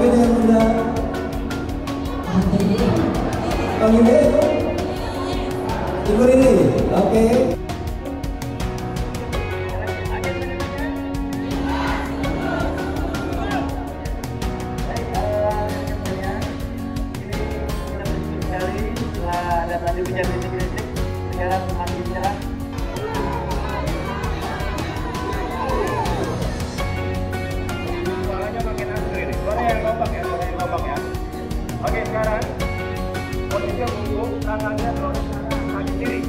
Oke, dengan Bunda Bang Ide itu Ibu ini, oke. Ada tadi kritik sekarang semakin cerah. Suaranya makin asli nih. Suara yang lobak ya, Oke, sekarang posisi bungkuk, tangannya terus kaki kiri.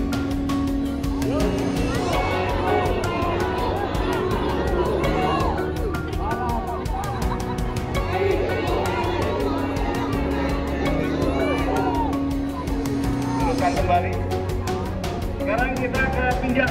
Kembali. Sekarang kita ke pinjam.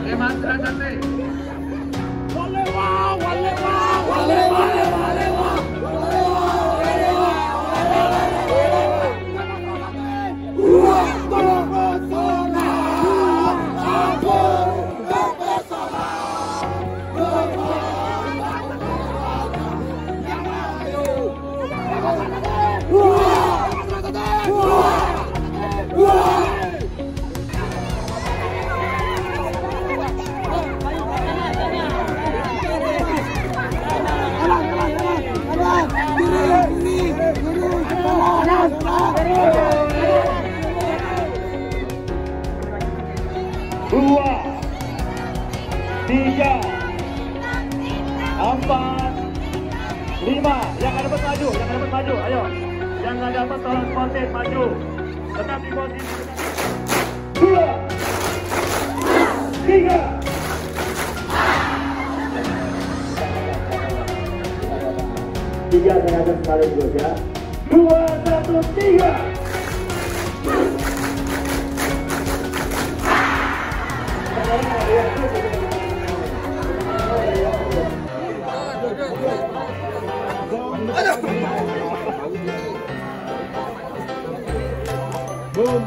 Demonstran nanti. Dua, tiga, empat, lima. Yang ada dapat maju, ayo. Yang nggak dapat tolong sportif maju. Tetap di posisi. Dua, tiga. Tiga sengaja sekaligus ya. 2, 1, 3. Boom.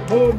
Boom.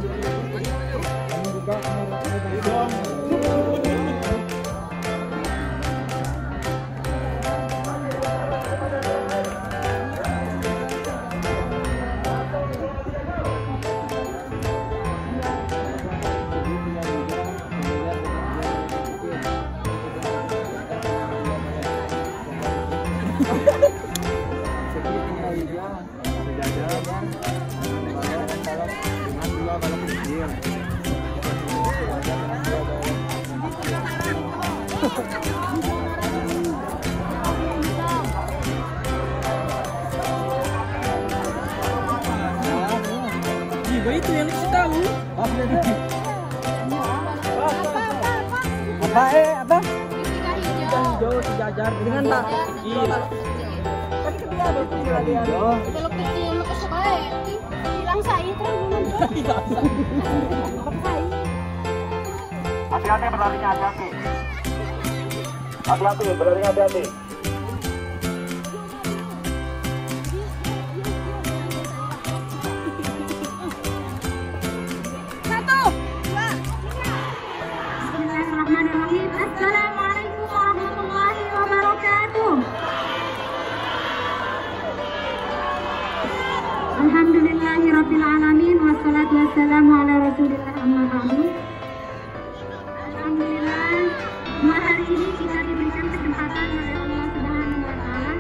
Itu yang dikasih tahu. Apa? Hijau sejajar dengan tak. Iya. Kan ketika ada kalian. Kalau kecil lu kesukaan hilang saya terus. Hati-hati berlarinya, hati-hati. Hati-hati berlarinya, hati-hati. Assalamualaikum warahmatullahi wabarakatuh. Alhamdulillahirabbil alamin wassalatu wassalamu ala Rasulillah amma ba'du. Alhamdulillah, hari ini kita diberikan kesempatan oleh Allah Subhanahu wa taala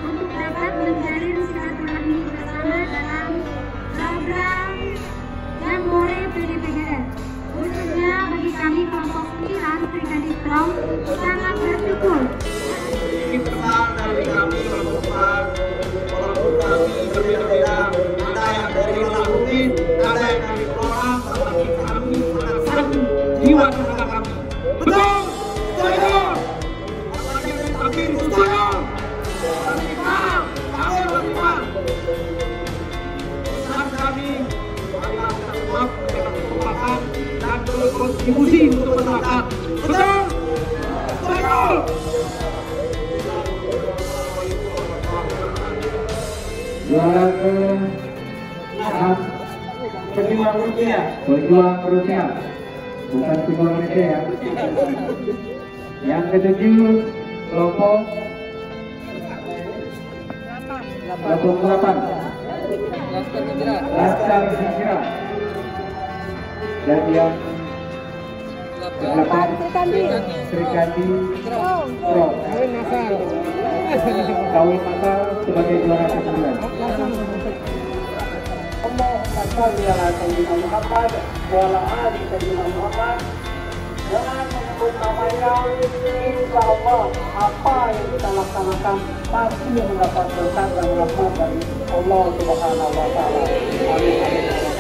untuk dapat menjalin silaturahmi bersama dalam program Jambore PDPGR. Khususnya bagi kami kelompok 9 Brigade Gotong sangat bersyukur. Ini pesan dari kami kelompok kami berbeda-beda. Ada yang dari Lahutin, ada yang dari Royong, tetapi kami sangat jiwa bersama kami. Betul, saya. Apalagi yang kami saya. Kami berlima. berkontribusi untuk masyarakat. Betul? Betul. Juara ke 6 Pejuang rupiah. Pejuang rupiah, bukan pejuang rupiah ya. Yang ke-7 kelompok 8 Laskar Hijrah, dan yang ke-8 Serikandi Pro Kawin Masal sebagai juara ke-9. Allahumma shalli ala sayyidina Muhammad wa ala ali sayyidina Muhammad. Dengan menyebut namanya, insya Allah apa yang kita laksanakan pasti mendapat berkat dan rahmat dari Allah Subhanahu wa Ta'ala. Amin.